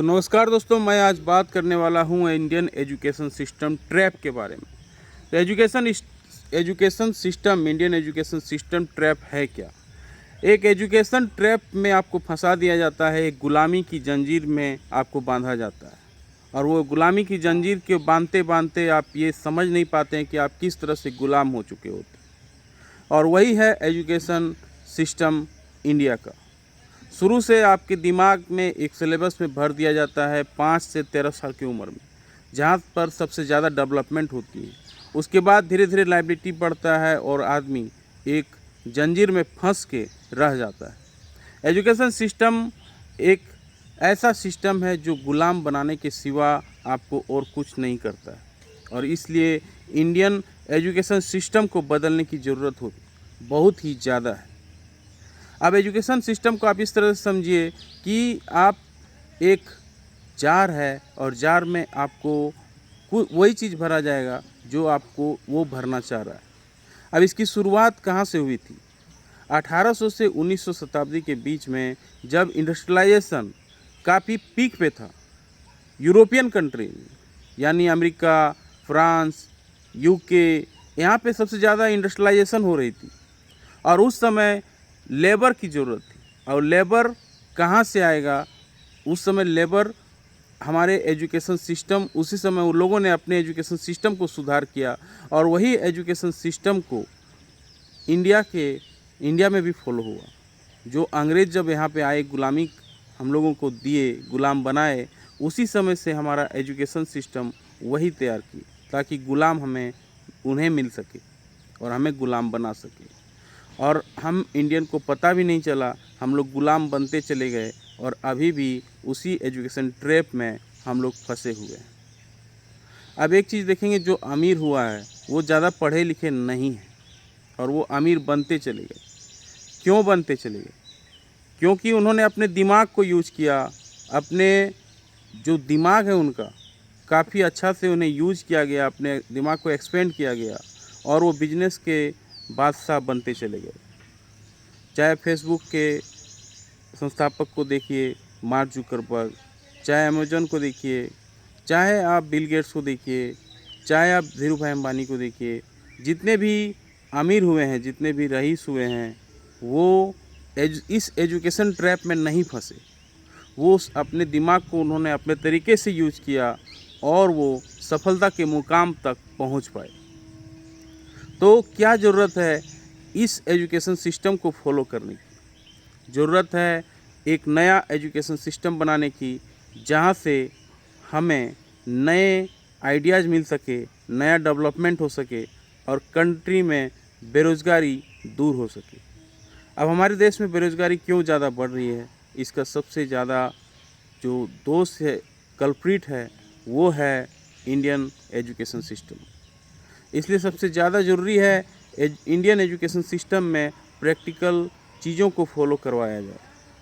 तो नमस्कार दोस्तों, मैं आज बात करने वाला हूं इंडियन एजुकेशन सिस्टम ट्रैप के बारे में। तो education system, Indian education system trap है क्या? एक एजुकेशन ट्रैप में आपको फंसा दिया जाता है, एक गुलामी की जंजीर में आपको बांधा जाता है और वो गुलामी की जंजीर के बांधते बांधते आप ये समझ नहीं पाते हैं कि आप किस तरह से गुलाम हो चुके होते हैं। और वही है एजुकेशन सिस्टम इंडिया का। शुरू से आपके दिमाग में एक सिलेबस में भर दिया जाता है 5 से 13 साल की उम्र में, जहाँ पर सबसे ज़्यादा डेवलपमेंट होती है। उसके बाद धीरे धीरे लाइबिलिटी बढ़ता है और आदमी एक जंजीर में फंस के रह जाता है। एजुकेशन सिस्टम एक ऐसा सिस्टम है जो गुलाम बनाने के सिवा आपको और कुछ नहीं करता है और इसलिए इंडियन एजुकेशन सिस्टम को बदलने की ज़रूरत होती बहुत ही ज़्यादा है। अब एजुकेशन सिस्टम को आप इस तरह से समझिए कि आप एक जार है और जार में आपको वही चीज़ भरा जाएगा जो आपको वो भरना चाह रहा है। अब इसकी शुरुआत कहाँ से हुई थी? 1800 से 1900 शताब्दी के बीच में, जब इंडस्ट्रियलाइजेशन काफ़ी पीक पे था। यूरोपियन कंट्री यानी अमेरिका, फ्रांस, यूके, यहाँ पे सबसे ज़्यादा इंडस्ट्रियलाइजेशन हो रही थी और उस समय लेबर की ज़रूरत थी। और लेबर कहाँ से आएगा? उस समय लेबर हमारे एजुकेशन सिस्टम, उसी समय उन लोगों ने अपने एजुकेशन सिस्टम को सुधार किया और वही एजुकेशन सिस्टम को इंडिया में भी फॉलो हुआ। जो अंग्रेज़ जब यहाँ पे आए, गुलामी हम लोगों को दिए, गुलाम बनाए, उसी समय से हमारा एजुकेशन सिस्टम वही तैयार की ताकि गुलाम उन्हें मिल सके और हमें गुलाम बना सके। और हम इंडियन को पता भी नहीं चला, हम लोग गुलाम बनते चले गए और अभी भी उसी एजुकेशन ट्रैप में हम लोग फंसे हुए हैं। अब एक चीज़ देखेंगे, जो अमीर हुआ है वो ज़्यादा पढ़े लिखे नहीं हैं और वो अमीर बनते चले गए। क्यों बनते चले गए? क्योंकि उन्होंने अपने दिमाग को यूज़ किया। अपने जो दिमाग है उनका काफ़ी अच्छा से उन्हें यूज़ किया गया, अपने दिमाग को एक्सपेंड किया गया और वो बिजनेस के बादशाह बनते चले गए। चाहे फेसबुक के संस्थापक को देखिए, मार्क जुकरबर्ग, चाहे अमेजन को देखिए, चाहे आप बिल गेट्स को देखिए, चाहे आप धीरू भाई अंबानी को देखिए, जितने भी अमीर हुए हैं, जितने भी रईस हुए हैं, वो इस एजुकेशन ट्रैप में नहीं फंसे। वो अपने दिमाग को उन्होंने अपने तरीके से यूज़ किया और वो सफलता के मुकाम तक पहुंच पाए। तो क्या ज़रूरत है इस एजुकेशन सिस्टम को फॉलो करने की? ज़रूरत है एक नया एजुकेशन सिस्टम बनाने की, जहाँ से हमें नए आइडियाज़ मिल सके, नया डेवलपमेंट हो सके और कंट्री में बेरोज़गारी दूर हो सके। अब हमारे देश में बेरोज़गारी क्यों ज़्यादा बढ़ रही है? इसका सबसे ज़्यादा जो दोष है, कल्प्रिट है, वो है इंडियन एजुकेशन सिस्टम। इसलिए सबसे ज़्यादा ज़रूरी है इंडियन एजुकेशन सिस्टम में प्रैक्टिकल चीज़ों को फॉलो करवाया जाए,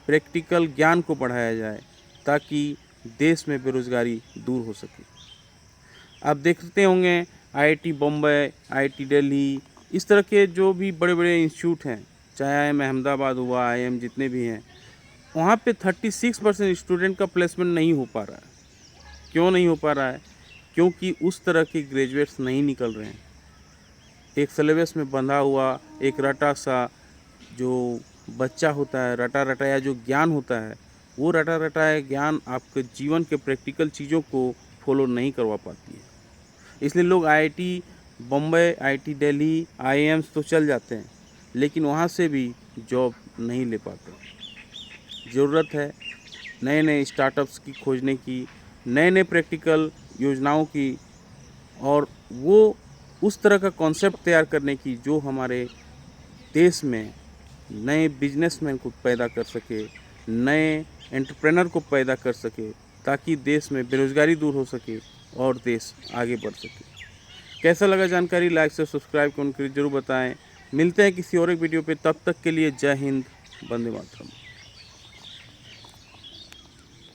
प्रैक्टिकल ज्ञान को बढ़ाया जाए ताकि देश में बेरोज़गारी दूर हो सके। आप देखते होंगे आईआईटी बम्बई, आईआईटी दिल्ली, इस तरह के जो भी बड़े बड़े इंस्टीट्यूट हैं, चाहे आईआईएम अहमदाबाद हुआ, आईआईएम जितने भी हैं, वहाँ पे 36% स्टूडेंट का प्लेसमेंट नहीं हो पा रहा है। क्यों नहीं हो पा रहा है? क्योंकि उस तरह के ग्रेजुएट्स नहीं निकल रहे हैं। एक सिलेबस में बंधा हुआ एक रटा सा जो बच्चा होता है, रटा रटाया जो ज्ञान होता है, वो रटा रटाया ज्ञान आपके जीवन के प्रैक्टिकल चीज़ों को फॉलो नहीं करवा पाती है। इसलिए लोग IIT Bombay, IIT Delhi, IIMs तो चल जाते हैं, लेकिन वहाँ से भी जॉब नहीं ले पाते। ज़रूरत है नए नए स्टार्टअप्स की खोजने की, नए नए प्रैक्टिकल योजनाओं की और वो उस तरह का कॉन्सेप्ट तैयार करने की जो हमारे देश में नए बिजनेसमैन को पैदा कर सके, नए एंटरप्रेनर को पैदा कर सके, ताकि देश में बेरोज़गारी दूर हो सके और देश आगे बढ़ सके। कैसा लगा जानकारी? लाइक से सब्सक्राइब करके ज़रूर बताएं। मिलते हैं किसी और एक वीडियो पे, तब तक के लिए जय हिंद, वंदे मातरम।